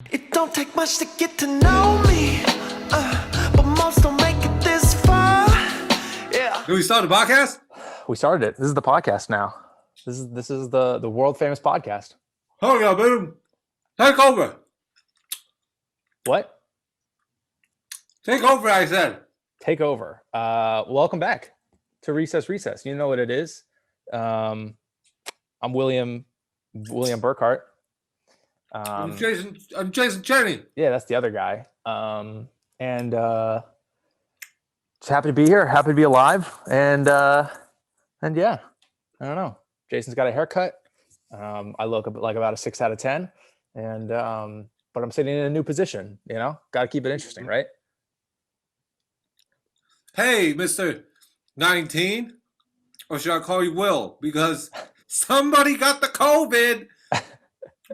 It don't take much to get to know me, but most don't make it this far. Yeah. Do we start the podcast? We started it. This is the podcast now. This is the world famous podcast. Hold on, boom. Take over. What? Take over, I said. Take over. Welcome back to Recess. You know what it is. I'm William Burkhart. I'm Jason Cheney. Yeah, that's the other guy. And just happy to be here. Happy to be alive. And yeah, I don't know. Jason's got a haircut. I look like about a 6 out of 10. And but I'm sitting in a new position. You know, got to keep it interesting, right? Hey, Mr. 19. Or should I call you Will? Because somebody got the COVID.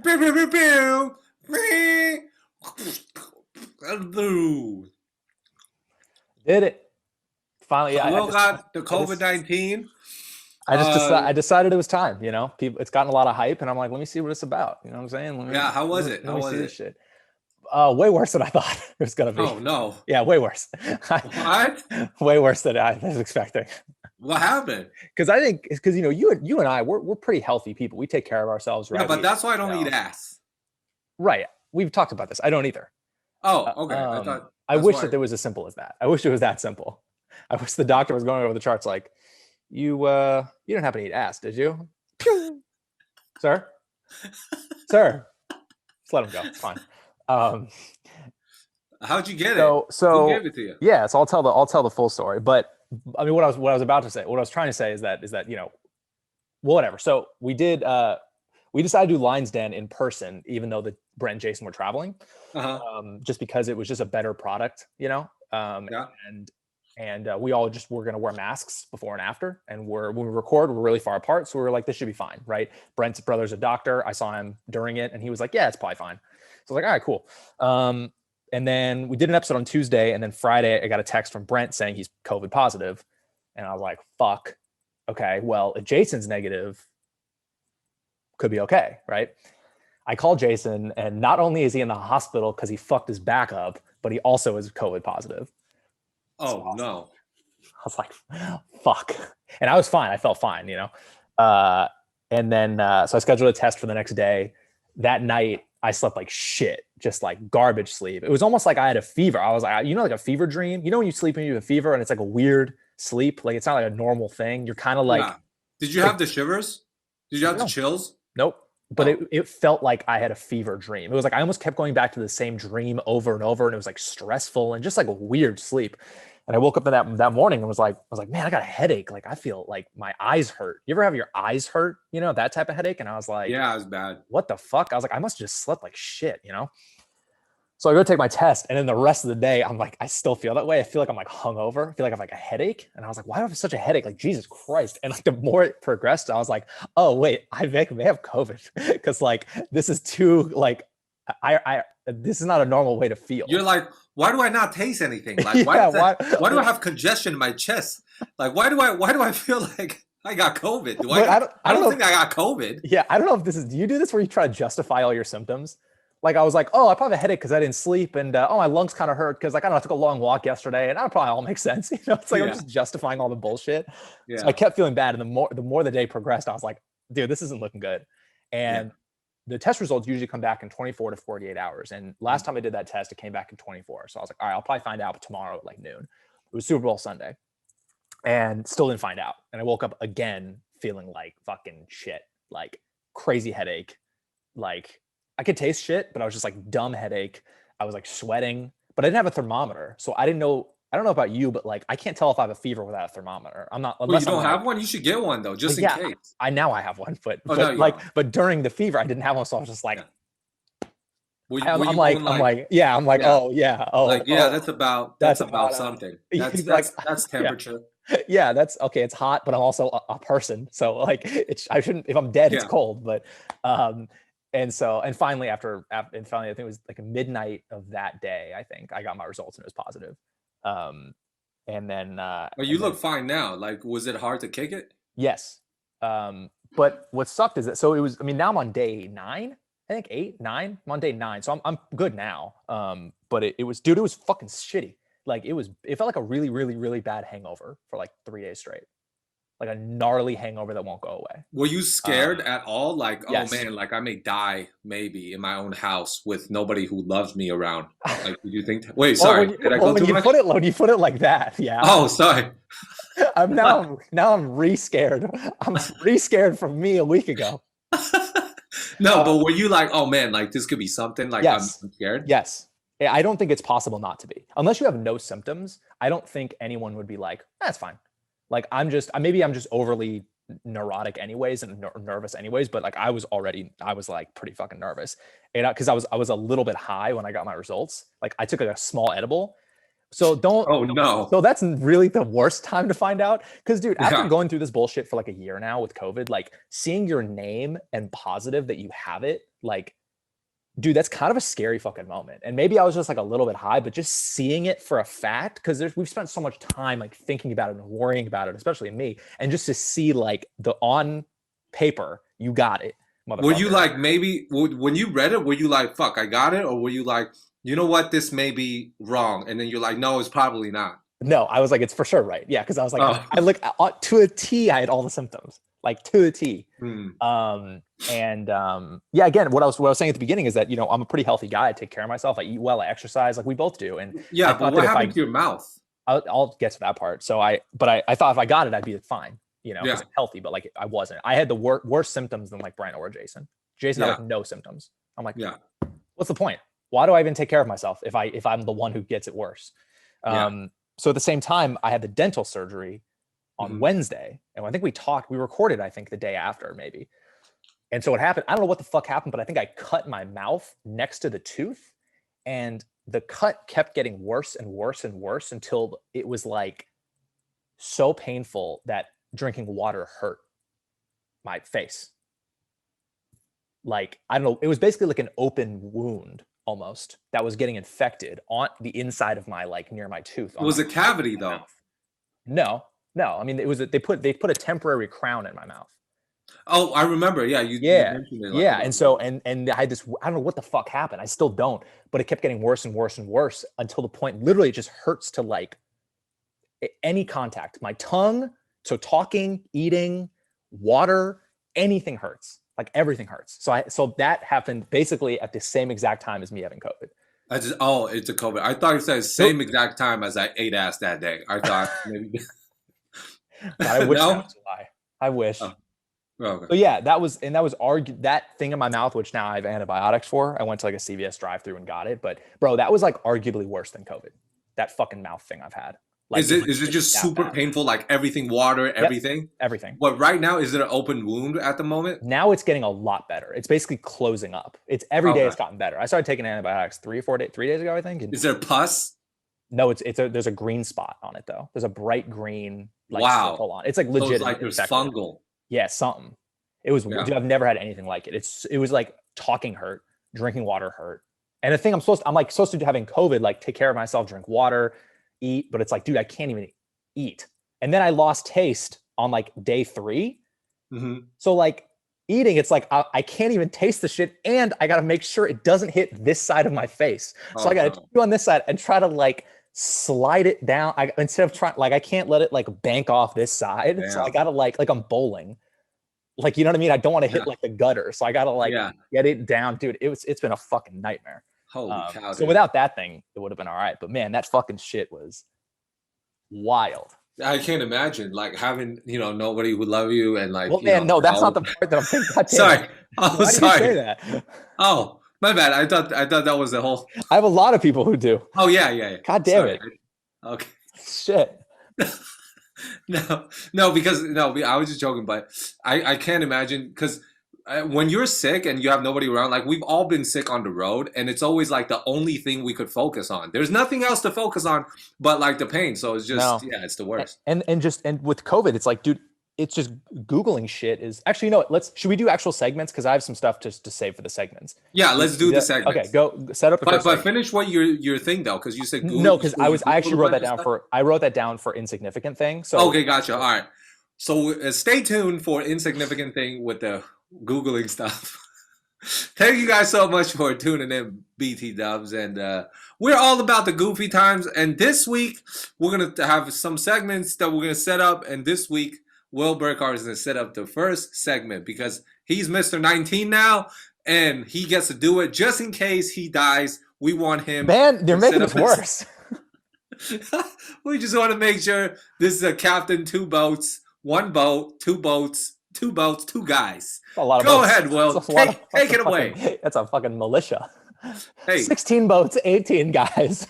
Pew, pew, pew, pew. Did it. Finally, yeah. Will got the COVID-19. I decided it was time, you know. It's gotten a lot of hype, and I'm like, let me see what it's about. You know what I'm saying? How was it? Let me see this shit. Way worse than I thought it was gonna be. Oh no. Yeah, way worse. What? Way worse than I was expecting. What happened? Because you know, you and I, we're pretty healthy people. We take care of ourselves, right? Yeah, but that's why I don't eat ass. Right. We've talked about this. I don't either. Oh, okay. I wish that there was as simple as that. I wish it was that simple. I wish the doctor was going over the charts like, you didn't happen to eat ass, did you? Sir? Sir. Just let him go. It's fine. How'd you get So Who gave it to you? yeah, so I'll tell the full story. But I mean, what I was about to say, what I was trying to say is that you know, whatever. So we decided to do Lion's Den in person, even though Brent and Jason were traveling, just because it was just a better product, you know. And we all just were going to wear masks before and after, and when we record, we're really far apart, so we were like, this should be fine, right? Brent's brother's a doctor. I saw him during it, and he was like, yeah, it's probably fine. So I was like, all right, cool. And then we did an episode on Tuesday, and then Friday I got a text from Brent saying he's COVID positive, and I was like, fuck. Okay, well, if Jason's negative, could be okay, right? I called Jason, and not only is he in the hospital because he fucked his back up, but he also is COVID positive. Oh, awesome. no. I was like, fuck. And I was fine. I felt fine, you know? And then, so I scheduled a test for the next day. That night, I slept like shit, just like garbage sleep. It was almost like I had a fever. I was like, you know, like a fever dream? You know when you sleep and you have a fever and it's like a weird sleep? Like, it's not like a normal thing. You're kind of like... Yeah. Did you have the shivers? Did you have the chills? Nope. But it felt like I had a fever dream. It was like I almost kept going back to the same dream over and over, and it was like stressful and just like a weird sleep. And I woke up in that morning and was like, man, I got a headache. Like I feel like my eyes hurt. You ever have your eyes hurt? You know, that type of headache? And I was like, yeah, it was bad. What the fuck? I was like, I must have just slept like shit, you know? So I go take my test, and then the rest of the day, I'm like, I still feel that way. I feel like I'm like hungover. I feel like I have like a headache. And I was like, why do I have such a headache? Like, Jesus Christ. And like the more it progressed, I was like, oh wait, I may have COVID. Cause like, this is too like, this is not a normal way to feel. You're like, why do I not taste anything? Like, why do I have congestion in my chest? Like, why do I feel like I got COVID? I don't think I got COVID. Yeah. I don't know if do you do this where you try to justify all your symptoms? Like I was like, oh, I probably have a headache because I didn't sleep, and my lungs kind of hurt because like I don't know, I took a long walk yesterday, and that probably all makes sense. You know, it's like I'm just justifying all the bullshit. Yeah. So I kept feeling bad, and the more the day progressed, I was like, dude, this isn't looking good. And the test results usually come back in 24 to 48 hours. And last time I did that test, it came back in 24. So I was like, all right, I'll probably find out tomorrow at like noon. It was Super Bowl Sunday, and still didn't find out. And I woke up again feeling like fucking shit, like crazy headache, like. I could taste shit, but I was just like dumb headache. I was like sweating, but I didn't have a thermometer. So I don't know about you, but like, I can't tell if I have a fever without a thermometer. I'm not, unless you don't have one. You should get one though, just in case. I now I have one, but during the fever, I didn't have one. So I was just like, I'm like, that's about something. That's temperature. Yeah, that's okay. It's hot, but I'm also a person. So like, I shouldn't, if I'm dead, it's cold, but, and finally, I think it was like a midnight of that day, I think I got my results and it was positive. And then, but you look fine now. Like, was it hard to kick it? Yes. But what sucked is that, so it was, I mean, now I'm on day 9. I think 8, 9. I'm on day 9, so I'm good now. But it was, dude, it was fucking shitty. Like it felt like a really, really, really bad hangover for like 3 days straight. Like a gnarly hangover that won't go away. Were you scared at all? Like, yes. oh man, like I may die maybe in my own house with nobody who loves me around. Like, did you think? Wait, sorry, did I go too much? When you put it like that, yeah. Oh, sorry. I'm re-scared. I'm re-scared from me a week ago. No, but were you like, oh man, like this could be something? Like yes. I'm scared. Yes. I don't think it's possible not to be. Unless you have no symptoms, I don't think anyone would be like, that's fine. Like I'm just overly neurotic anyways and nervous anyways, but like I was like pretty fucking nervous. And because I was a little bit high when I got my results. Like I took like a small edible. So don't. Oh no. So that's really the worst time to find out. Because dude, after going through this bullshit for like a year now with COVID, like seeing your name and positive that you have it, like, dude, that's kind of a scary fucking moment. And maybe I was just like a little bit high, but just seeing it for a fact, because we've spent so much time like thinking about it and worrying about it, especially me, and just to see like the on paper, you got it. Were you like, maybe when you read it, were you like, fuck, I got it? Or were you like, you know what, this may be wrong? And then you're like, no, it's probably not. No, I was like, it's for sure right. Yeah, because I was like, I look to a T, I had all the symptoms, like to a T. Yeah, again, what I was saying at the beginning is that, you know, I'm a pretty healthy guy. I take care of myself. I eat well. I exercise, like we both do. And yeah, but what happened to your mouth? I'll get to that part. So I thought if I got it, I'd be fine. You know, because I'm healthy, but like I wasn't. I had the worse symptoms than like Brent or Jason. Jason had like no symptoms. I'm like, what's the point? Why do I even take care of myself if I'm the one who gets it worse? So at the same time, I had the dental surgery on Wednesday, and I think we recorded, I think the day after maybe. And so what happened, I don't know what the fuck happened, but I think I cut my mouth next to the tooth, and the cut kept getting worse and worse and worse until it was like so painful that drinking water hurt my face. Like, I don't know, it was basically like an open wound almost that was getting infected on the inside of my, like near my tooth. It was a cavity though. No. I mean, it was they put a temporary crown in my mouth. Oh, I remember. Yeah, you mentioned it. Like, and so and I had this. I don't know what the fuck happened. I still don't. But it kept getting worse and worse and worse until the point, literally, it just hurts to like any contact. My tongue, so talking, eating, water, anything hurts. Like everything hurts. So that happened basically at the same exact time as me having COVID. It's a COVID. I thought you said same exact time as I ate ass that day. I thought maybe. God, I wish that was a lie. I wish. Oh. Okay. So yeah, that was that thing in my mouth, which now I have antibiotics for. I went to like a CVS drive-through and got it. But bro, that was like arguably worse than COVID. That fucking mouth thing I've had. Like, is it just super painful? Like everything, water, everything? Yep, everything. But right now, is it an open wound at the moment? Now it's getting a lot better. It's basically closing up. It's every day it's gotten better. I started taking antibiotics 3 days ago, I think. Is there pus? No, there's a green spot on it though. There's a bright green circle on. It's like legit. So it's like there's fungal. Yeah, something. It was dude, I've never had anything like it. It was like talking hurt, drinking water hurt. And the thing I'm supposed to do having COVID, like take care of myself, drink water, eat, but it's like, dude, I can't even eat. And then I lost taste on like day 3. So like eating, it's like I can't even taste the shit, and I got to make sure it doesn't hit this side of my face. So I got to chew on this side and try to like slide it down. Instead of trying, like I can't let it like bank off this side. So I got to like I'm bowling. Like, you know what I mean? I don't want to hit like the gutter. So I got to like get it down, dude. It's been a fucking nightmare. Holy cow. So without that thing, it would have been all right. But man, that fucking shit was wild. I can't imagine like having, nobody would love you and like. Well, man, no, that's not the part that I'm thinking. Sorry. Oh, why sorry. did you say that? Oh, my bad. I thought that was the whole. I have a lot of people who do. Oh yeah. God damn it. Okay. Shit. No, because I was just joking, but I can't imagine because when you're sick and you have nobody around, like we've all been sick on the road, and it's always like the only thing we could focus on. There's nothing else to focus on but like the pain. So it's just it's the worst. And with COVID, it's like, dude, it's just Googling shit is actually, should we do actual segments? Because I have some stuff to save for the segments. Yeah, let's do the segments. Okay, go set up the But finish what your thing though, because you said Google. No, because I actually wrote that down for insignificant thing. So okay, gotcha. All right. So stay tuned for insignificant thing with the Googling stuff. Thank you guys so much for tuning in, BT Dubs, and we're all about the goofy times. And this week we're gonna have some segments that we're gonna set up. And this week, Will Burkhardt is gonna set up the first segment because he's Mr. 19 now, and he gets to do it just in case he dies. We want him. Man, they're to making set it up worse. We just want to make sure this is a captain, two boats, one boat, two boats, two boats, two guys. A lot of Go boats. ahead, Will. That's a lot of- Take it that's a away. fucking- That's a fucking militia. Hey, 16 boats, 18 guys.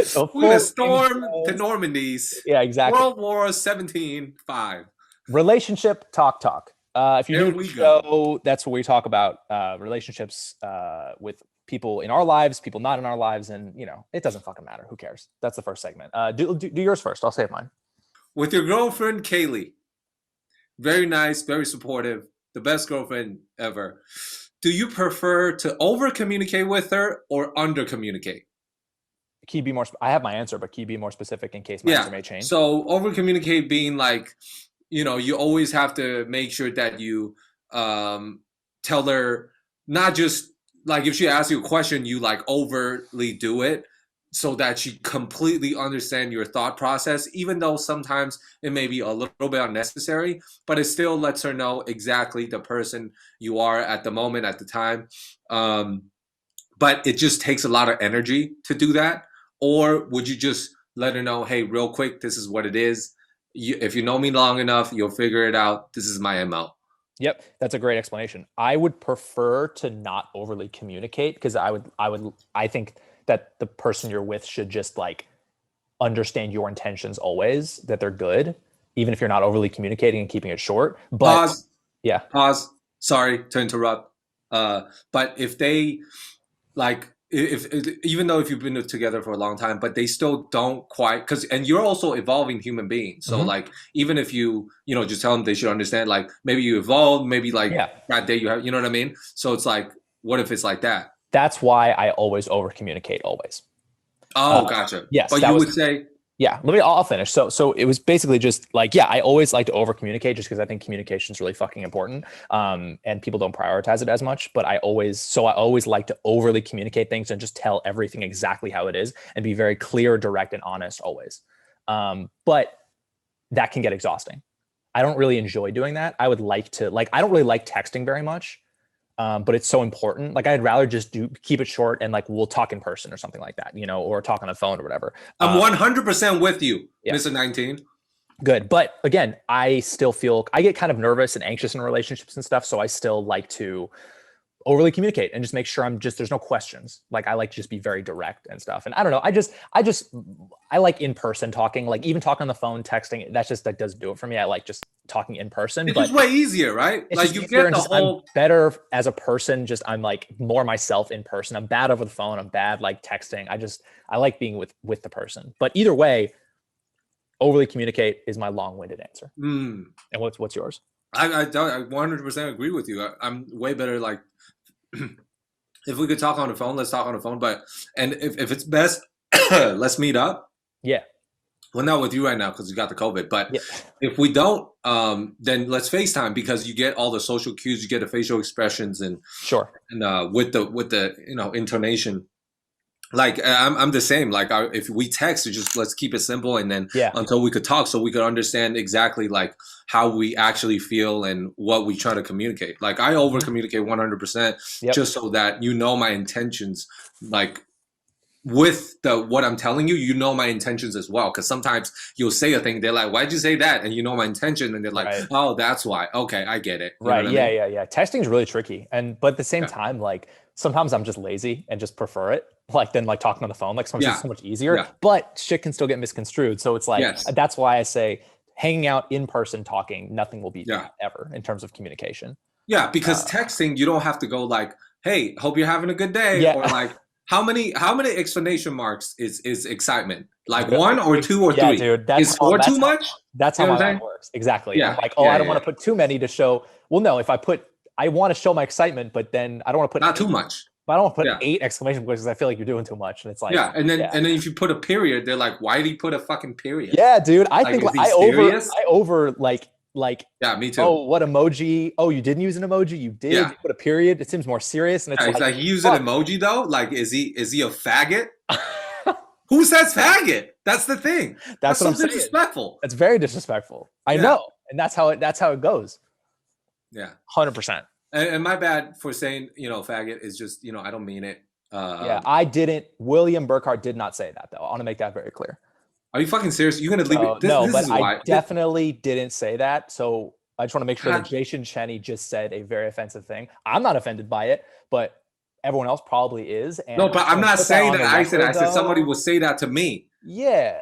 So we're gonna full storm boats. the Normandies. Yeah, exactly. World War 17-5. Relationship talk. If you're There new to we the go. show, that's where we talk about relationships with people in our lives, people not in our lives, and it doesn't fucking matter. Who cares? That's the first segment. Do yours first. I'll save mine. With your girlfriend, Kaylee. Very nice, very supportive, the best girlfriend ever. Do you prefer to over communicate with her or under communicate? Can you be more? I have my answer, but can you be more specific in case my answer may change? So over communicate being like, you always have to make sure that you tell her, not just like if she asks you a question, you like overtly do it so that she completely understand your thought process, even though sometimes it may be a little bit unnecessary, but it still lets her know exactly the person you are at the moment, at the time. But it just takes a lot of energy to do that. Or would you just let her know, hey, real quick, this is what it is. If you know me long enough, you'll figure it out. This is my MO. Yep, that's a great explanation. I would prefer to not overly communicate because I think that the person you're with should just like understand your intentions always, that they're good, even if you're not overly communicating and keeping it short. But Pause. Sorry to interrupt. But if they like, if even though if you've been together for a long time, but they still don't quite, and you're also evolving human beings. So like, even if you just tell them, they should understand, like maybe you evolved, maybe like that day you have, you know what I mean? So it's like, what if it's like that? That's why I always over communicate always. Oh, gotcha. Yes. But you would say, yeah, I'll finish. So it was basically just like, I always like to over communicate just because I think communication is really fucking important. And people don't prioritize it as much, but I always like to overly communicate things and just tell everything exactly how it is and be very clear, direct, and honest always. But that can get exhausting. I don't really enjoy doing that. I would like to, I don't really like texting very much. But it's so important. Like I'd rather just keep it short and like we'll talk in person or something like that, or talk on the phone or whatever. I'm 100% with you, yeah. Mr. 19. Good. But again, I still feel I get kind of nervous and anxious in relationships and stuff. So I still like to overly communicate and just make sure there's no questions. Like I like to just be very direct and stuff. And I don't know. I like in-person talking, like even talking on the phone, texting. That doesn't do it for me. I like just talking in person. It's just way easier, right? Like you get the whole. I'm better as a person. Just I'm like more myself in person. I'm bad over the phone. I'm bad like texting. I like being with the person. But either way, overly communicate is my long-winded answer. And what's yours? I 100% agree with you. I'm way better. Like if we could talk on the phone, let's talk on the phone. And if it's best, let's meet up. Yeah. Well, not with you right now because you got the COVID. But if we don't, then let's FaceTime because you get all the social cues, you get the facial expressions, and sure. And with the intonation. Like I'm the same. Like if we text, let's keep it simple, and then until we could talk, so we could understand exactly like how we actually feel and what we try to communicate. Like I over communicate 100%, just so that my intentions. Like with what I'm telling you, my intentions as well. Because sometimes you'll say a thing, they're like, "Why'd you say that?" And my intention, and they're like, "Oh, that's why." Okay, I get it. You know what I mean? Yeah. Texting is really tricky, but at the same time, like sometimes I'm just lazy and just prefer it. Like then like talking on the phone, like sometimes it's so much easier, but shit can still get misconstrued. So it's like, that's why I say hanging out in person, talking, nothing will beat that ever in terms of communication. Yeah. Because texting, you don't have to go like, hey, hope you're having a good day. Or like, how many explanation marks is excitement? Like one or two or three? Dude, is four too much? That's how my mind works. Exactly. Yeah. I'm like, I don't want to put too many to show. Well, no, I want to show my excitement, but then I don't want to put not too much. But I don't want to put 8 exclamation points because I feel like you're doing too much. And it's like, and then if you put a period, they're like, why did he put a fucking period? Yeah, dude. I think I over like Like, Yeah, me too. oh, what emoji? Oh, you didn't use an emoji. You did. Yeah. You put a period. It seems more serious, and it's Yeah, it's like he used an fuck. emoji though. Like, is he a faggot? Who says faggot? That's the thing. That's so what I'm saying. disrespectful. That's very disrespectful. I know, and that's how it goes. Yeah, 100%. And my bad for saying faggot is just I don't mean it. Yeah, I didn't. William Burkhart did not say that though. I want to make that very clear. Are you fucking serious? You're gonna leave it? No, this but is I why. definitely didn't say that. So I just want to make sure that Jason Cheney just said a very offensive thing. I'm not offended by it, but everyone else probably is. And No, but I'm not saying that I said. I said though. somebody will say that to me. Yeah.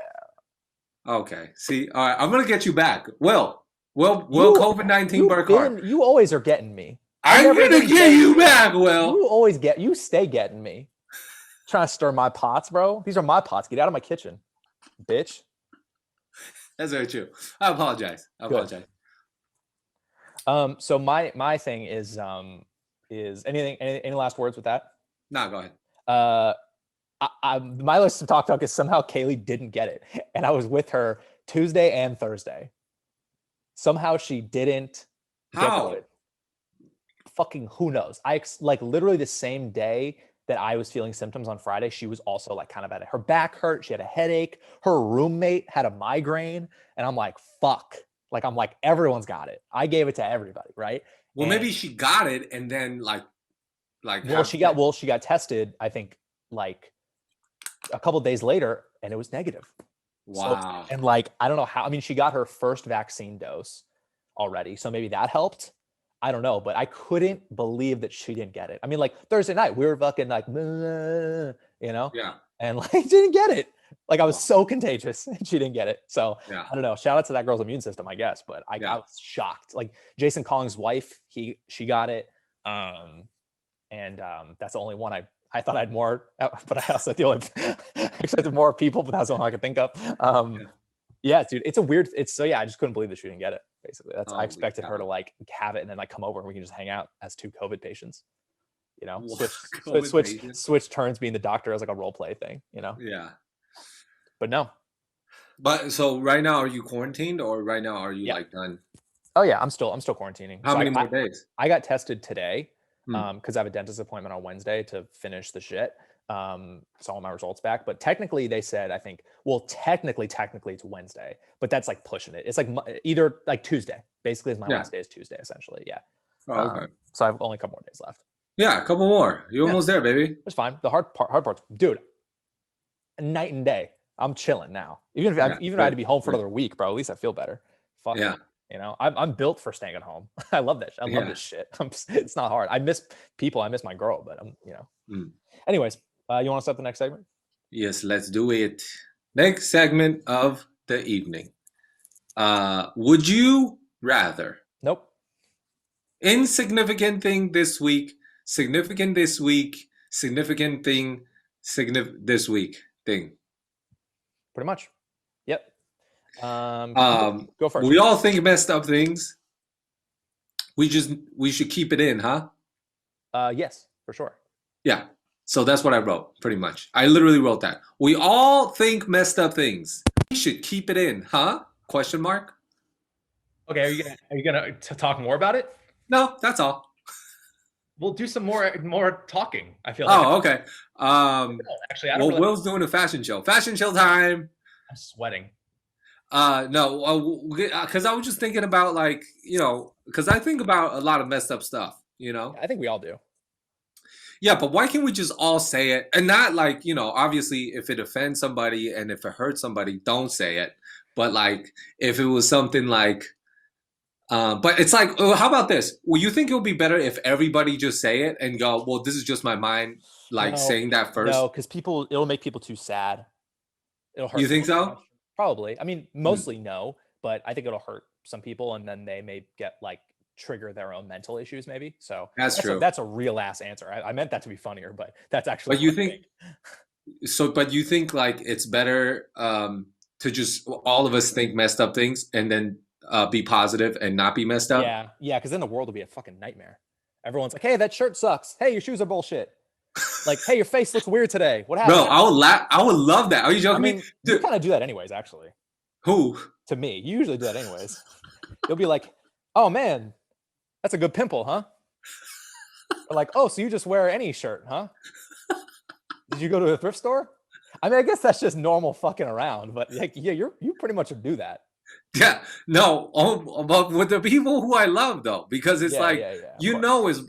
Okay. See, all right. I'm gonna get you back. Will COVID-19 Burkhart? You always are getting me. I'm gonna get you back, Will. You stay getting me. Trying to stir my pots, bro. These are my pots. Get out of my kitchen, bitch. That's very true. I apologize. So my thing is any last words with that? No, go ahead. My list of talk is somehow Kaylee didn't get it, and I was with her Tuesday and Thursday. Somehow she didn't. How? Get it. Fucking who knows? Like literally the same day that I was feeling symptoms on Friday, she was also like kind of her back hurt. She had a headache. Her roommate had a migraine, and I'm like, fuck. Like I'm like, everyone's got it. I gave it to everybody, right? Well, maybe she got it, and then like. She got tested. I think like a couple of days later, and it was negative. Wow. So, and like I don't know how. I mean, she got her first vaccine dose already, so maybe that helped. I don't know, but I couldn't believe that she didn't get it. I mean, like Thursday night, we were fucking like, yeah, and like didn't get it. Like I was so contagious, and she didn't get it. So yeah. I don't know. Shout out to that girl's immune system, I guess. But I was shocked. Like Jason Collins' wife, she got it, and that's the only one I thought I had more, but I also feel like expected more people, but that's the one I could think of. Yeah, dude, it's I just couldn't believe that she didn't get it. Basically, I expected her to like have it and then like come over and we can just hang out as two COVID patients. Switch turns being the doctor as like a role play thing. Yeah. But no. But so right now, are you quarantined or right now are you like done? Oh yeah, I'm still quarantining. How many more days? I got tested today because I have a dentist appointment on Wednesday to finish the shit. So all my results back, but technically they said, I think, technically it's Wednesday, but that's like pushing it. It's like either like Tuesday, basically is my last day is Tuesday, essentially. Yeah. Oh, okay. So I have only a couple more days left. Yeah. A couple more. You're almost there, baby. It's fine. The hard part's, dude, night and day. I'm chilling now. Even if I had to be home for another week, bro, at least I feel better. Fuck yeah. I'm built for staying at home. I love that. I love this shit. It's not hard. I miss people. I miss my girl, but anyways, you want to start the next segment? Yes, let's do it. Next segment of the evening. Would you rather? Nope. Insignificant thing this week, significant this week, significant thing, this week thing. Pretty much. Yep. Go first. We all think messed up things. We should keep it in, huh? Yes, for sure. Yeah. So that's what I wrote, pretty much. I literally wrote that. We all think messed up things. We should keep it in, huh? Question mark. Okay, are you gonna talk more about it? No, that's all. We'll do some more talking. I feel like. Oh, okay. Actually, I don't. Well, Will's doing a fashion show. Fashion show time. I'm sweating. No, because I was just thinking about because I think about a lot of messed up stuff. I think we all do. Yeah, but why can't we just all say it and not obviously if it offends somebody and if it hurts somebody, don't say it. But if it was something but it's how about this? Well, you think it would be better if everybody just say it and go, well, this is just my mind, saying that first? No, because it'll make people too sad. It'll hurt. You think so? Probably. I mean, mostly no, but I think it'll hurt some people and then they may get trigger their own mental issues maybe. So that's true. That's a real ass answer. I meant that to be funnier, but that's actually. But you think so? But you think it's better to just all of us think messed up things and then be positive and not be messed up? Yeah. Because then the world will be a fucking nightmare. Everyone's like, "Hey, that shirt sucks. Hey, your shoes are bullshit. Hey, your face looks weird today. What happened?" Bro, I would laugh. I would love that. Are you joking me? You kind of do that anyways, actually. Who? To me, you usually do that anyways. They'll be like, "Oh man, that's a good pimple, huh?" Or like, "Oh, so you just wear any shirt, huh? Did you go to a thrift store?" I mean, I guess that's just normal fucking around, but like, yeah, you pretty much do that. Yeah, no, but with the people who I love though, because it's Yeah, like yeah, yeah. Of course.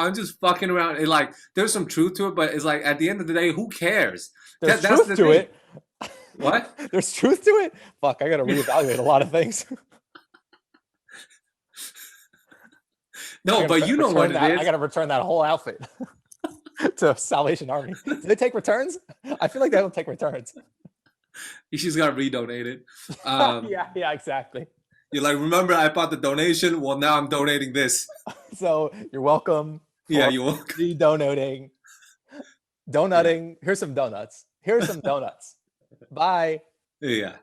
I'm just fucking around. And like, there's some truth to it, but it's like at the end of the day, who cares? There's That's truth the to thing. it. What? There's truth to it. Fuck, I gotta reevaluate a lot of things. No, but you know what it I is. gotta return that whole outfit to Salvation Army. Do they take returns? I feel like they don't take returns. You just gotta redonate it. Um, Yeah, exactly. you're like, remember, I bought the donation. Well, now I'm donating this. So you're welcome Yeah, for you will. donating. Donutting. Here's some donuts. Here's some donuts. Bye. Yeah.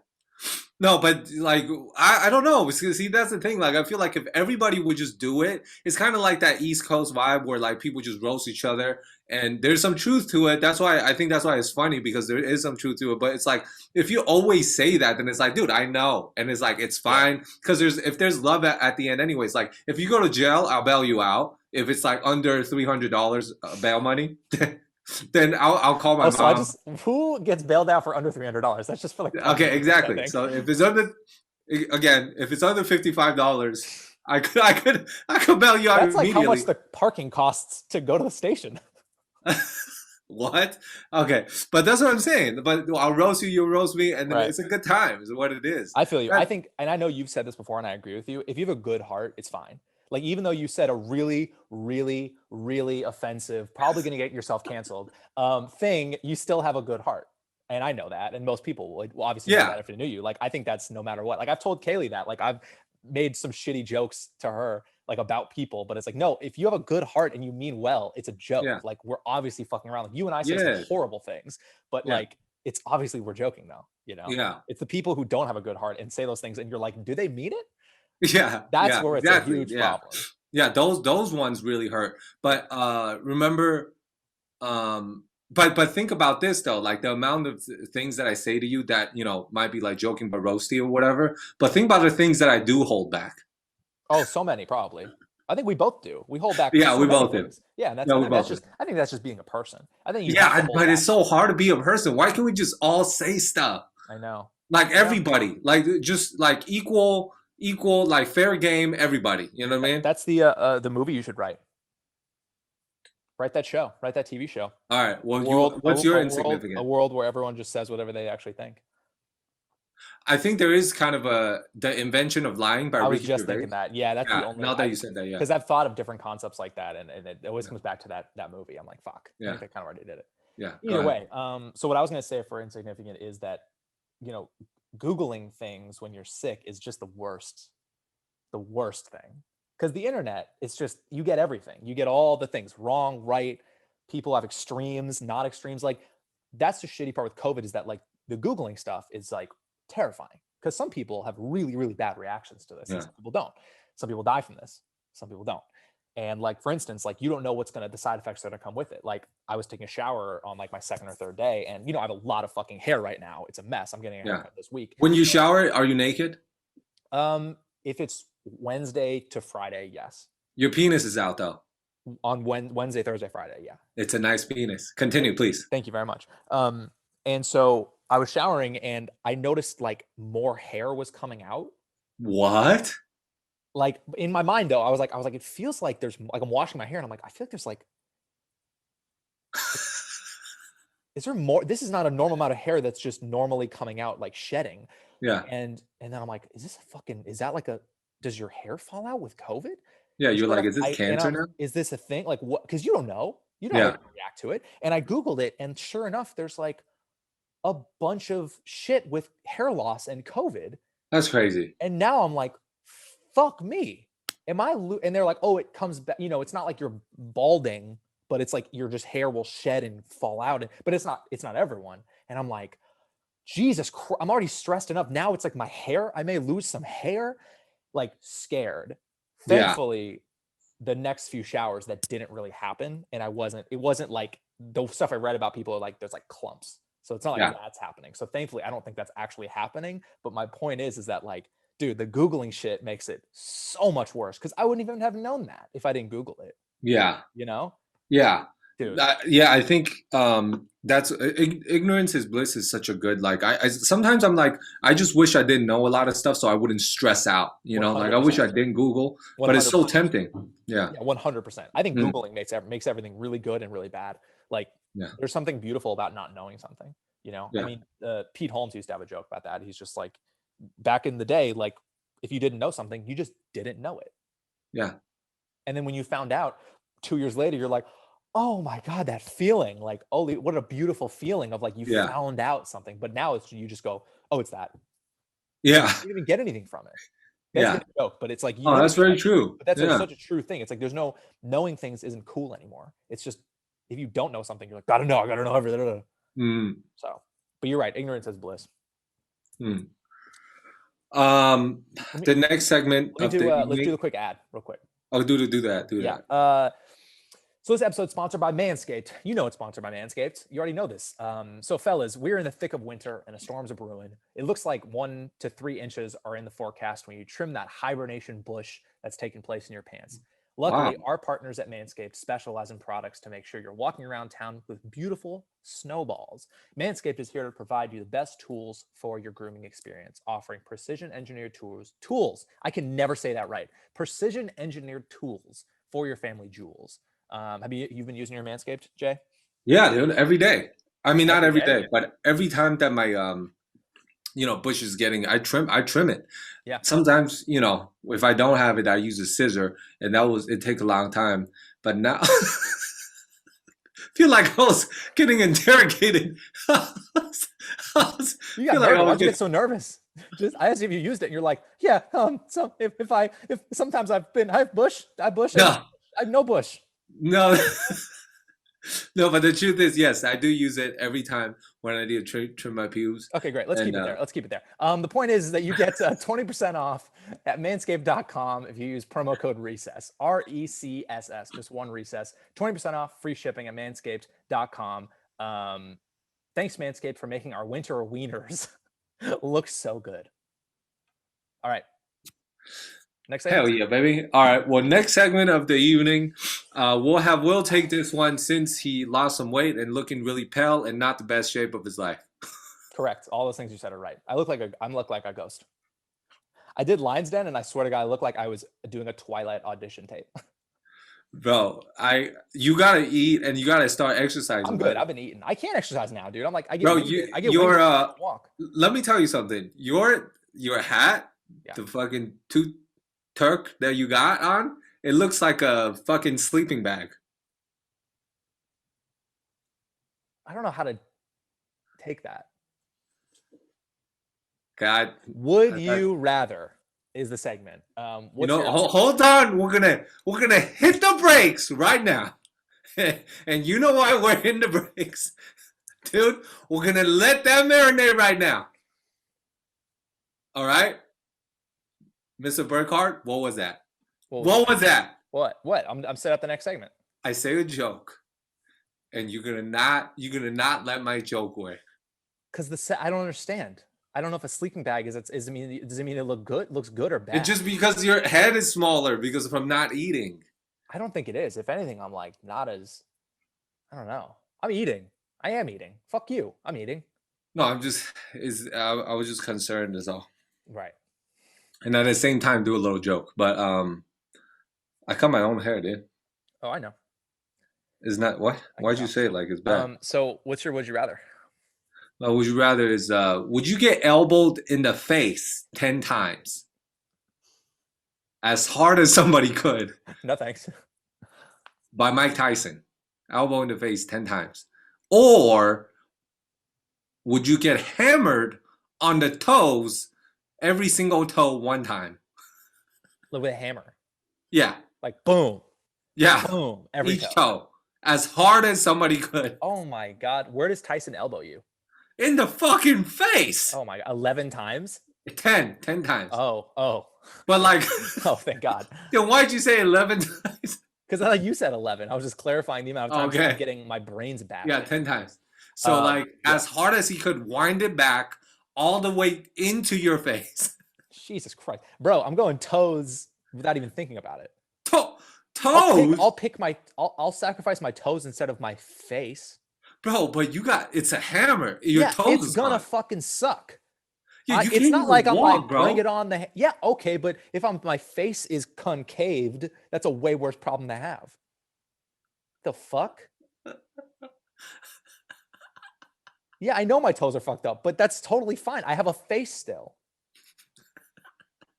No, but like I don't know. See, that's the thing. Like I feel like if everybody would just do it, it's kind of like that East Coast vibe where like people just roast each other, and there's some truth to it. That's why I think that's why it's funny because there is some truth to it. But it's like if you always say that, then it's like, dude, I know, and it's like it's fine because if there's love at the end, anyways. Like if you go to jail, I'll bail you out. If it's like under $300 bail money, then I'll call my Also, mom. who gets bailed out for under $300? That's just for like Okay, exactly. So if it's under, again, if it's under $55, I could bail you out that's like how immediately. much the parking costs to go to the station. What? Okay, but that's what I'm saying. But I'll roast you, you'll roast me, and then Right. it's a good time. Is what it is. I feel you. That- I think, and I know you've said this before, and I agree with you. If you have a good heart, it's fine. Like even though you said a really, really, really offensive, probably going to get yourself canceled thing, you still have a good heart, and I know that, and most people would obviously know Yeah. that if they knew you. Like I think that's no matter what. Like I've told Kaylee that. Like I've made some shitty jokes to her like about people, but it's like no, if you have a good heart and you mean well, it's a joke. Yeah. Like we're obviously fucking around. Like you and I say Yeah. some horrible things, but Yeah. like it's obviously we're joking though. You know. Yeah. It's the people who don't have a good heart and say those things, and you're like, do they mean it? Yeah. That's Yeah. where it's Exactly. a huge Yeah. problem. Yeah. Those ones really hurt. But remember, but think about this though, like the amount of things that I say to you that might be like joking but roasty or whatever. But think about the things that I do hold back. Oh, so many probably. I think we both do. We hold back. Yeah, so we many both do. things. Yeah, and that's, Yeah, I we think that's both just. I think that's just being a person. I think you have to Yeah, hold but it's back. so hard to be a person. Why can't we just all say stuff? I know. Like Yeah. everybody, like just like equal, like fair game, everybody. You know what I mean? That's the movie you should write. Write that show. Write that TV show. All right. Well, what's A your world- insignificant? A world where everyone just says whatever they actually think. I think there is kind of the invention of lying by I was Ricky just Gervais. thinking that. Yeah, that's Yeah, the only. now that you said that, yeah. Because I've thought of different concepts like that, and it always comes back to that movie. I'm like, fuck. I Yeah. think they kind of already did it. Yeah. go Either ahead. way, so what I was going to say for insignificant is that, Googling things when you're sick is just the worst thing. Because the internet, it's just, you get everything. You get all the things wrong, right. People have extremes, not extremes. Like that's the shitty part with COVID is that like the Googling stuff is like terrifying because some people have really, really bad reactions to this. And Yeah. some people don't. Some people die from this. Some people don't. And like, for instance, like you don't know what's the side effects that are gonna come with it. Like I was taking a shower on like my second or third day and I have a lot of fucking hair right now. It's a mess. I'm getting a Yeah. haircut this week. When you shower, are you naked? If it's Wednesday to Friday, yes. Your penis is out though. On Wednesday, Thursday, Friday, yeah. It's a nice penis. Continue, please. Thank you very much. And so I was showering and I noticed like more hair was coming out. What? Like in my mind though, I was like, it feels like there's like I'm washing my hair and I'm like, I feel like there's like is there more? This is not a normal amount of hair that's just normally coming out like shedding. Yeah. And then I'm like, is that like does your hair fall out with COVID? Yeah. And You're so like, is this cancer now? Is this a thing? Like what? Because you don't know. You don't know how to react to it. And I Googled it, and sure enough, there's like a bunch of shit with hair loss and COVID. That's crazy. And now I'm like, fuck me. Am I? And they're like, oh, it comes back. It's not like you're balding, but it's like your just hair will shed and fall out. But it's not everyone. And I'm like, Jesus Christ, I'm already stressed enough. Now it's like my hair. I may lose some hair. Like scared. Yeah. Thankfully, the next few showers that didn't really happen, and it wasn't like the stuff I read about people are like there's like clumps, so it's not like that's happening. So thankfully I don't think that's actually happening, but my point is that like Dude, the Googling shit makes it so much worse because I wouldn't even have known that if I didn't Google it, Yeah. you know? Yeah. Dude. Yeah, I think that's ignorance is bliss is such a good like I sometimes I'm like I just wish I didn't know a lot of stuff so I wouldn't stress out, you know, like I wish I 100%. didn't Google, but it's so 100%. tempting. Yeah. Yeah, 100%. I think Mm. Googling makes everything really good and really bad. Like, Yeah. there's something beautiful about not knowing something, you know? I Yeah. mean, Pete Holmes used to have a joke about that. He's just like, back in the day, like, if you didn't know something, you just didn't know it. Yeah. And then when you found out 2 years later, you're like, oh my God, that feeling. Like, oh, what a beautiful feeling of like you Yeah. found out something. But now it's you just go, oh, it's that. Yeah. You didn't even get anything from it. That's Yeah. a joke, but it's like you Oh, know that's what I mean? very true. But that's like Yeah. such a true thing. It's like there's no knowing things isn't cool anymore. It's just if you don't know something, you're like, I gotta know everything. Mm. So, but you're right, ignorance is bliss. Mm. Let me, The next segment let me of do the let's do evening. the quick ad real quick. Oh, do that. Yeah. So this episode's sponsored by Manscaped. You know it's sponsored by Manscaped. You already know this. So fellas, we're in the thick of winter and the storms are brewing. It looks like 1 to 3 inches are in the forecast when you trim that hibernation bush that's taking place in your pants. Luckily, Wow. our partners at Manscaped specialize in products to make sure you're walking around town with beautiful snowballs. Manscaped is here to provide you the best tools for your grooming experience, offering precision engineered tools. I can never say that right. Precision engineered tools for your family jewels. Have you've been using your Manscaped, Jay? Yeah, dude, every day. I mean, not Every every day? day, but every time that my bush is getting, I trim it. Yeah. Sometimes, if I don't have it, I use a scissor, and it takes a long time. But now, feel like I was getting interrogated. You got feel like nervous. I was Why'd you get so nervous? I asked if you used it, and you're like, yeah. So if sometimes I have bush, I bush, No, I have no bush. no, no. But the truth is, yes, I do use it every time when I need to trim my pubes. Okay, great. Let's keep And, it there. Let's keep it there. The point is that you get 20% off at manscaped.com if you use promo code RECESS, RECSS, just one recess. 20% off, free shipping at manscaped.com. Thanks, Manscaped, for making our winter wieners look so good. All right. Next segment. Hell yeah, baby. All right. Well, next segment of the evening, we'll have Will take this one since he lost some weight and looking really pale and not the best shape of his life. Correct. All those things you said are right. I look like a ghost. I did Lion's Den, and I swear to God, I look like I was doing a Twilight audition tape. Bro, you gotta eat and you gotta start exercising. I'm good. buddy. I've been eating. I can't exercise now, dude. I'm like, I get Bro, winded. I get you're winded when I walk. let me tell you something. Your hat, Yeah. the fucking Turk that you got on, it looks like a fucking sleeping bag. I don't know how to take that. God, Would you rather is the segment. Hold on. We're gonna hit the brakes right now. And you know why we're hitting the brakes? Dude, we're gonna let that marinate right now. All right? Mr. Burkhart, what was that? What was that? What? I'm set up the next segment. I say a joke, and you're gonna not let my joke work. Because I don't understand. I don't know if a sleeping bag does it mean it looks good or bad? It's just because your head is smaller because from not eating. I don't think it is. If anything, I'm like not as. I don't know. I'm eating. I am eating. Fuck you. I'm eating. No, I was just concerned is all. Right. And at the same time do a little joke. But I cut my own hair, dude. Oh, I know. Isn't that what? Why'd you say it like it's bad? So would you rather? Would you rather is would you get elbowed in the face 10 times? As hard as somebody could No thanks. by Mike Tyson. Elbow in the face 10 times. Or would you get hammered on the toes, every single toe one time? Look with a hammer. Yeah. Like boom. Yeah. Boom. Every Each toe. toe. As hard as somebody could. Oh my God. Where does Tyson elbow you? In the fucking face. Oh my God. 11 times? 10 times. Oh. But like, Oh, thank God. then why'd you say 11 times? Because I thought you said 11. I was just clarifying the amount of times Okay. I'm getting my brains back. Yeah, 10 times. So Yeah. as hard as he could wind it back all the way into your face. Jesus Christ, bro, I'm going toes without even thinking about it. Toes, I'll sacrifice my toes instead of my face. bro. But it's a hammer. Your Yeah, toes it's is gonna gone. fucking suck. Yeah, you It's can't not even like I'm walk, like bro. bring it on the yeah, okay, but if my face is concaved, that's a way worse problem to have. The fuck? Yeah, I know my toes are fucked up, but that's totally fine. I have a face still.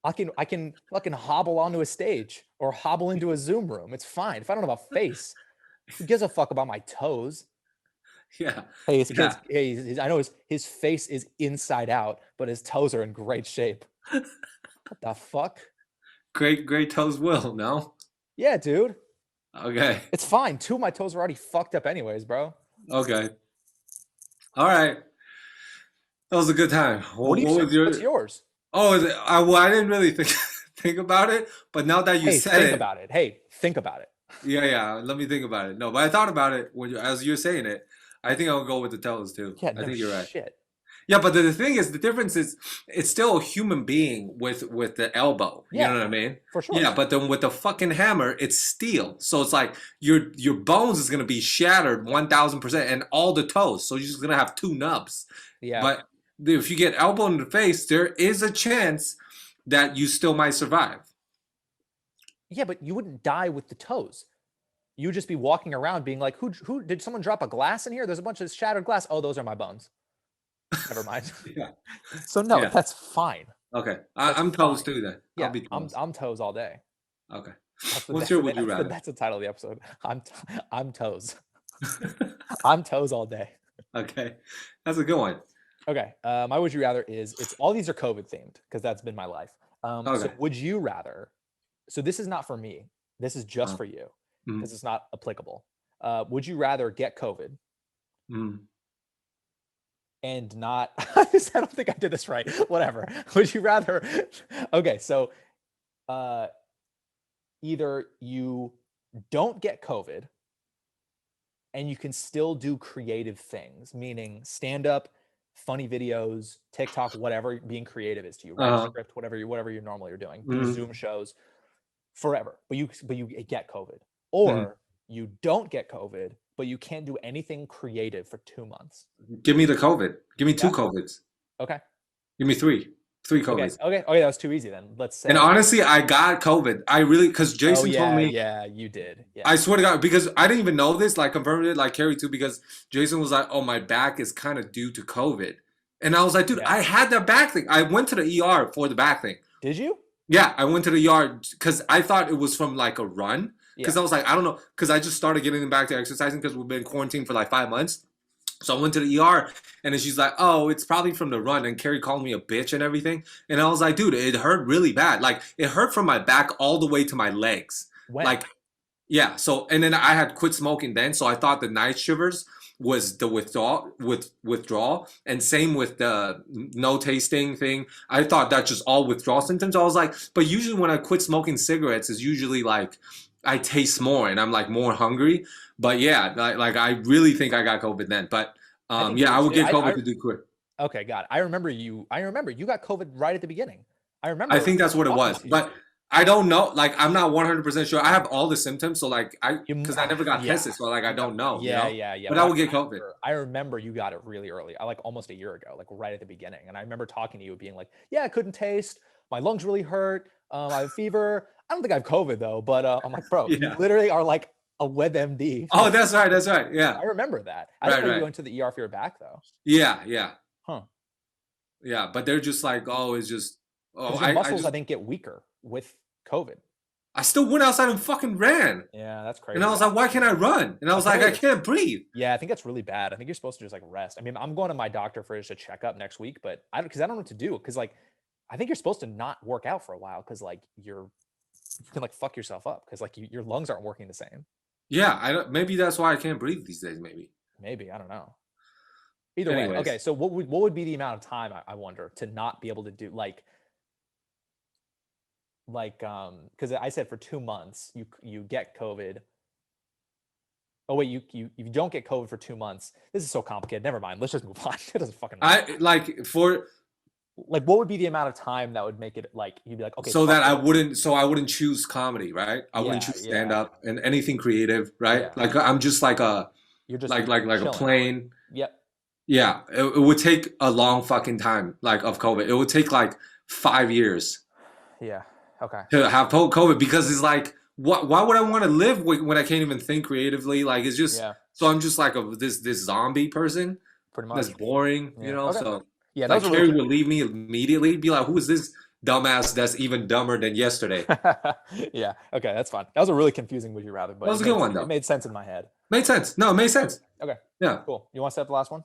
I can fucking hobble onto a stage or hobble into a Zoom room. It's fine. If I don't have a face, who gives a fuck about my toes? Yeah, Hey, yeah. I know his face is inside out, but his toes are in great shape. What the fuck? Great toes will, no? Yeah, dude. Okay. It's fine. Two of my toes are already fucked up anyways, bro. Okay. All right. That was a good time. What do you What say? was your What's yours? Oh, well, I didn't really think about it, but now that you Hey, said think it, about it. Hey, think about it. yeah, let me think about it. No, but I thought about it as you're saying it. I think I'll go with the toes too. Yeah, I no think you're right. shit. Yeah, but the thing is, the difference is it's still a human being with the elbow. You Yeah, know what I mean? for sure. Yeah, but then with the fucking hammer, it's steel. So it's like your bones is gonna be shattered 1000%, and all the toes. So you're just gonna have two nubs. Yeah. But if you get elbow in the face, there is a chance that you still might survive. Yeah, but you wouldn't die with the toes. You would just be walking around being like, who did someone drop a glass in here? There's a bunch of shattered glass. Oh, those are my bones. Never mind. Yeah. So no, Yeah. that's fine. Okay. That's I'm toes fine. too then. Yeah, I'll be toes. I'm toes all day. Okay. Would you rather? That's the title of the episode. I'm toes. I'm toes all day. Okay. That's a good one. Okay. My would you rather is it's all these are COVID themed because that's been my life. So Okay. would you rather? So this is not for me. This is just Uh, for you. mhm. This is not applicable. Would you rather get COVID Mm. and not? I don't think I did this right. Whatever. Would you rather? Okay, so either you don't get COVID and you can still do creative things, meaning stand up, funny videos, TikTok, whatever being creative is to you, write a script, whatever you normally are doing, do Mhm. Zoom shows forever, but you get COVID, or you don't get COVID, but you can't do anything creative for 2 months. Give me the COVID. Give me two Yeah. COVIDs. Okay. Give me three. Three Okay. COVIDs. Okay. That was too easy then. Let's say. And honestly, I got COVID. I really, because Jason told me. Yeah, you did. Yeah. I swear to God, because I didn't even know this, like confirmed it, like Carrie too, because Jason was like, "Oh, my back is kind of due to COVID," and I was like, "Dude, Yeah. I had that back thing. I went to the ER for the back thing." Did you? Yeah, I went to the ER because I thought it was from like a run. Because Yeah. I was like, I don't know, because I just started getting back to exercising because we've been quarantined for like 5 months. So I went to the ER, and then she's like, "Oh, it's probably from the run." And Carrie called me a bitch and everything. And I was like, "Dude, it hurt really bad. Like it hurt from my back all the way to my legs. When? Like, yeah." So and then I had quit smoking then, so I thought the night shivers was the withdrawal, and same with the no tasting thing. I thought that's just all withdrawal symptoms. I was like, but usually when I quit smoking cigarettes, it's usually like I taste more and I'm like more hungry. But yeah, like I really think I got COVID then. But think yeah, you I would did. get COVID to do quick. Okay, got it. I remember you got COVID right at the beginning. I remember. I think that's what it talking was, to you. but I don't know. Like I'm not 100% sure. I have all the symptoms, so like because I never got yeah. tested, so like I don't know. Yeah, you know? yeah. But I would get COVID. I remember you got it really early. I like almost a year ago, like right at the beginning. And I remember talking to you being like, "Yeah, I couldn't taste. My lungs really hurt. I have fever. I don't think I have COVID though." But I'm like, bro, you Yeah. literally are like a WebMD. Oh, that's right. That's right. Yeah. I remember that. I didn't know Right. you went to the ER for your back though. Yeah. Huh. Yeah, but they're just like, oh, it's just, oh, 'Cause your muscles, I just, think, get weaker with COVID. I still went outside and fucking ran. Yeah, that's crazy. And I was like, why can't I run? And I was like, I can't breathe. Yeah, I think that's really bad. I think you're supposed to just like rest. I mean, I'm going to my doctor for just a checkup next week, but because I don't know what to do. Because like, I think you're supposed to not work out for a while because like you can like fuck yourself up because like your lungs aren't working the same. Yeah, maybe that's why I can't breathe these days. Maybe I don't know. Either way, Anyways. okay. So what would be the amount of time I wonder to not be able to do like because I said for 2 months you get COVID. Oh wait, you don't get COVID for 2 months. This is so complicated. Never mind. Let's just move on. It doesn't fucking matter. I like Like, what would be the amount of time that would make it like you'd be like, okay, So fuck that I it. wouldn't, so I wouldn't choose comedy, right? I wouldn't Yeah, choose stand yeah, up and anything creative, right? yeah. Like I'm just like a You're just like a chilling. plane. Yep. Yeah, it would take a long fucking time, like of COVID. It would take like 5 years Yeah. Okay. to have COVID because it's like, what? Why would I want to live when I can't even think creatively? Like it's just Yeah. so I'm just like this zombie person Pretty that's much. boring, Yeah. know. Okay. So Yeah, like those are Carrie really would leave me immediately, be like, who is this dumbass that's even dumber than yesterday? yeah. Okay, that's fine. That was a really confusing would you rather, but That was a good one it though. made sense in my head. Made sense. No, it made sense. Okay. Yeah. Cool. You want to set up the last one?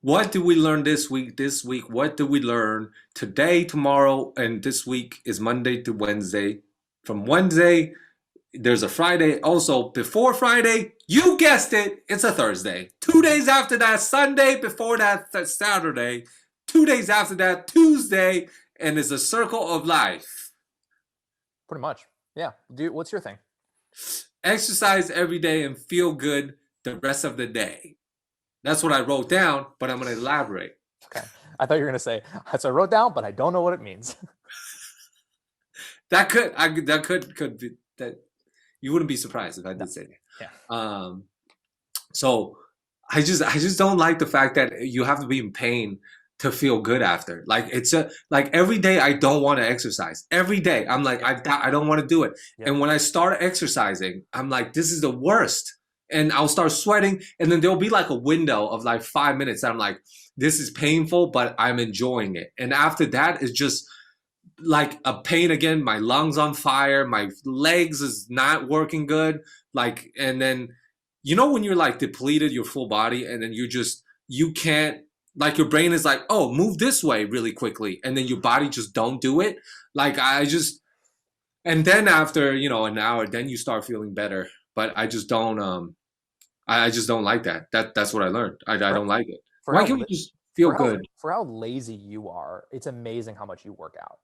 What did we learn this week? This week, what did we learn today, tomorrow, and this week is Monday to Wednesday. From Wednesday, there's a Friday. Also, before Friday, you guessed it, it's a Thursday. 2 days after that, Sunday. Before that, Saturday. 2 days after that, Tuesday. And it's a circle of life. Pretty much. Yeah. Dude, what's your thing? Exercise every day and feel good the rest of the day. That's what I wrote down, but I'm going to elaborate. Okay. I thought you were gonna say that's what I wrote down, but I don't know what it means. That could be that. You wouldn't be surprised if I did say that. Yeah. So I just don't like the fact that you have to be in pain to feel good after. Like like every day I don't want to exercise. Every day I'm like I don't want to do it. Yep. And when I start exercising, I'm like this is the worst. And I'll start sweating, and then there'll be like a window of like 5 minutes. I'm like, this is painful, but I'm enjoying it. And after that, it's just like a pain again. My lungs on fire. My legs is not working good. Like, and then, when you're like depleted, your full body, and then you can't, like your brain is like, oh, move this way really quickly. And then your body just don't do it. Like and then after, an hour, then you start feeling better. But I just don't, I just don't like that. That's what I learned. I don't like it. Why can't we just feel good? For how lazy you are, it's amazing how much you work out.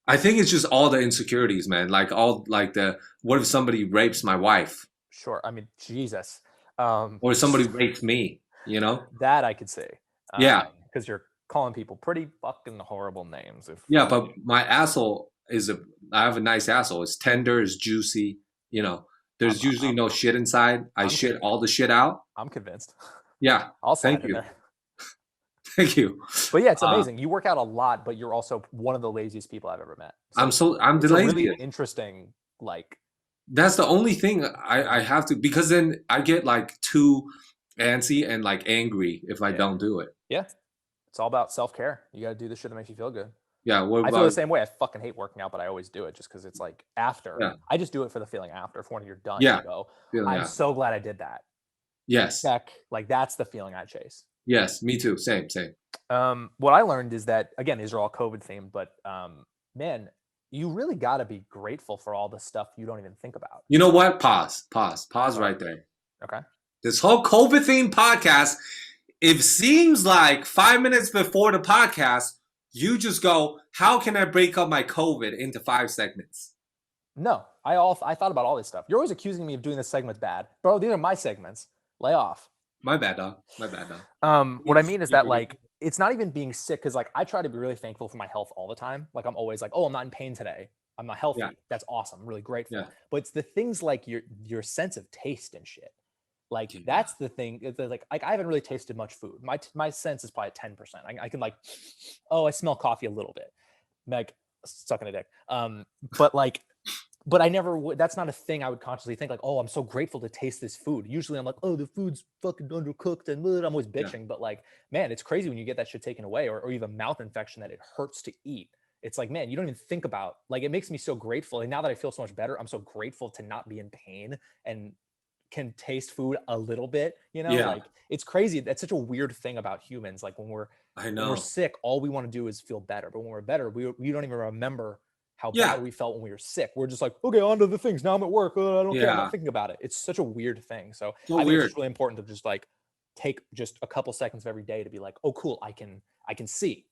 I think it's just all the insecurities, man. Like what if somebody rapes my wife? Sure. I mean, Jesus. Or somebody rapes me, That I could see. Yeah. Because you're calling people pretty fucking horrible names. Yeah, but my asshole I have a nice asshole. It's tender, it's juicy, There's usually no shit inside. I shit all the shit out. I'm convinced. Yeah. I'll thank you. Thank you. But yeah, it's amazing. You work out a lot, but you're also one of the laziest people I've ever met. So I'm the laziest. Really interesting, like. That's the only thing I have to, because then I get like too antsy and like angry if I don't do it. Yeah. It's all about self-care. You got to do the shit that makes you feel good. Yeah. I feel the same way. I fucking hate working out, but I always do it just because it's like after. Yeah. I just do it for the feeling after. For when you're done, you go, I'm so glad I did that. Yes. Check. Like that's the feeling I chase. Yes, me too. Same. What I learned is that, again, these are all COVID themed, but man, you really got to be grateful for all the stuff you don't even think about. You know what? Pause right there. Okay. This whole COVID themed podcast, it seems like 5 minutes before the podcast, you just go, how can I break up my COVID into 5 segments? No, I thought about all this stuff. You're always accusing me of doing this segment bad. Bro, these are my segments. Lay off. My bad, dog. What I mean is that, like, it's not even being sick, because like I try to be really thankful for my health all the time. Like I'm always like, oh, I'm not in pain today. I'm not healthy. Yeah. That's awesome. I'm really grateful. Yeah. But it's the things like your sense of taste and shit. Like that's the thing. Like I haven't really tasted much food. My sense is probably at 10%. I can like, oh, I smell coffee a little bit. Like sucking a dick. But I never would. That's not a thing I would consciously think like, oh, I'm so grateful to taste this food. Usually I'm like, oh, the food's fucking undercooked and I'm always bitching. Yeah. But like, man, it's crazy when you get that shit taken away or you have a mouth infection that it hurts to eat. It's like, man, you don't even think about, like, it makes me so grateful. And now that I feel so much better, I'm so grateful to not be in pain and can taste food a little bit, like it's crazy. That's such a weird thing about humans. Like when we're sick, all we want to do is feel better. But when we're better, we don't even remember how bad we felt when we were sick. We're just like, okay, on to the things. Now I'm at work. I don't care. I'm not thinking about it. It's such a weird thing. So I think it's really important to just like take just a couple seconds of every day to be like, oh, cool. I can see.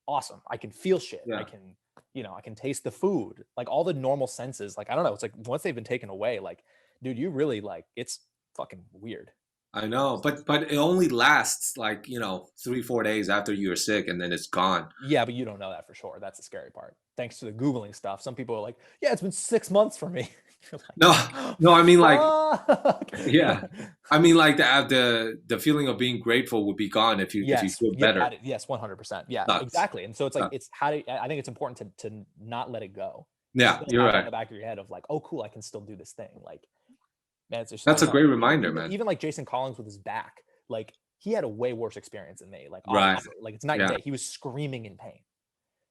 Awesome. I can feel shit. Yeah. I can taste the food, like all the normal senses. Like, I don't know. It's like once they've been taken away, like, dude, you really like, it's fucking weird. I know, but it only lasts like 3-4 days after you're sick, and then it's gone. Yeah, but you don't know that for sure. That's the scary part. Thanks to the Googling stuff, some people are like, yeah, it's been 6 months for me. You're like, No, I mean like fuck. yeah, I mean like the feeling of being grateful would be gone if you feel better. Yes, 100%. Yeah, Sucks. exactly. And so it's like Sucks. it's how do I think it's important to not let it go. Yeah, Still you're have it in right. the back of your head of like, oh, cool, I can still do this thing. Like, man, it's just, That's I a don't great know. reminder, Even, man. even like Jason Collins with his back, like he had a way worse experience than me. Like, Right. honestly, like it's night and Yeah. day. He was screaming in pain,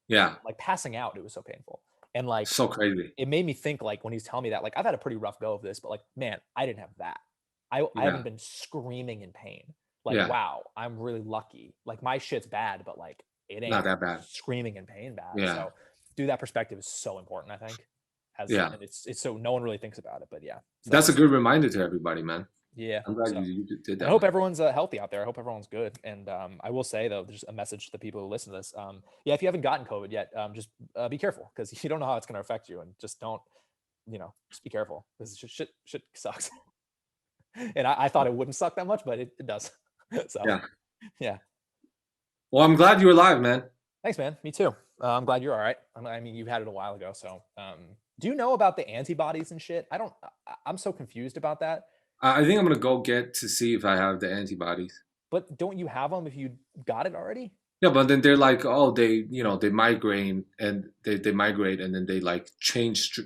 Yeah, like passing out. It was so painful, and like so crazy. it made me think like when he's telling me that, like I've had a pretty rough go of this, but like, man, I didn't have that. I haven't been screaming in pain. Like, Yeah. wow, I'm really lucky. Like my shit's bad, but like it ain't Not that bad. screaming in pain bad. Yeah. So, dude, that perspective is so important, I think. Yeah. And it's so no one really thinks about it, but yeah. So That's a good reminder to everybody, man. yeah. I'm glad So- you did that. I hope everyone's healthy out there. I hope everyone's good. And I will say though, there's a message to the people who listen to this. Yeah, if you haven't gotten COVID yet, just be careful because you don't know how it's going to affect you, and just don't, just be careful because shit sucks. And I thought it wouldn't suck that much, but it does. So yeah. Well, I'm glad you're alive, man. Thanks, man. Me too. I'm glad you're all right. I mean, you've had it a while ago. So do you know about the antibodies and shit? I'm so confused about that. I think I'm gonna go get to see if I have the antibodies. But don't you have them if you got it already? Yeah, but then they're like, oh, they migrate and they migrate and then they like change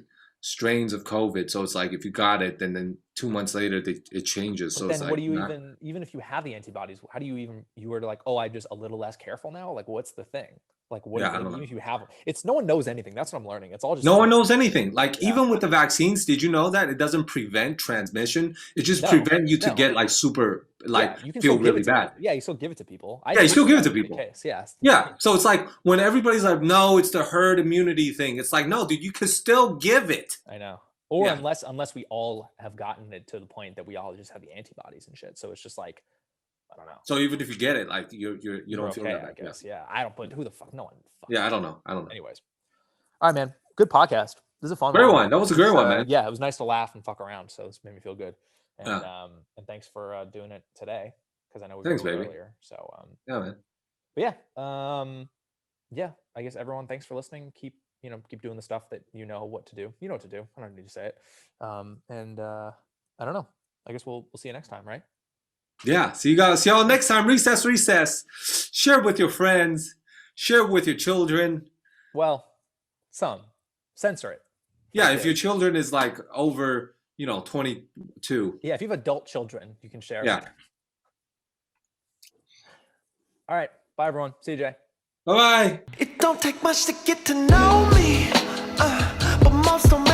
strains of COVID. So it's like if you got it, then 2 months later it changes. But So then it's like what do you not- even if you have the antibodies, how do you were like, oh, I'm just a little less careful now? Like, what's the thing? Like, what Yeah, I like, don't even know. if you have them, no one knows anything. That's what I'm learning. It's all just No one knows anything. Like Yeah. even with the vaccines, did you know that it doesn't prevent transmission? It just No, prevent you to no. get like super like you can feel still give really it to bad. people. Yeah, you still give it to people. Yeah, you still give it to That's the people. Case. Yeah. Yeah. So it's like when everybody's like, no, it's the herd immunity thing. It's like, no, dude, you can still give it. I know. Or Yeah. unless we all have gotten it to the point that we all just have the antibodies and shit. So it's just like, I don't know. So even if you get it, like you You're don't feel okay, that I bad. guess. Yeah. I don't. But who the fuck? No one. Fuck. Yeah, I don't know. Anyways. All right, man. Good podcast. This is a fun Great one. one. That was a great one, man. Yeah, it was nice to laugh and fuck around. So this made me feel good. And Yeah. and thanks for doing it today because I know we Thanks, were baby. earlier. So Yeah, man. but yeah, yeah. I guess everyone, thanks for listening. Keep doing the stuff that you know what to do. You know what to do. I don't need to say it. And I don't know. I guess we'll see you next time, right? Yeah. See y'all next time. Recess. Share it with your friends. Share it with your children. Well, some censor it. Yeah, That's if it. your children is like over, 22. Yeah, if you have adult children, you can share. Yeah. It. All right. Bye, everyone. See you, Jay. Bye-bye. It don't take much to get to know me, but most don't make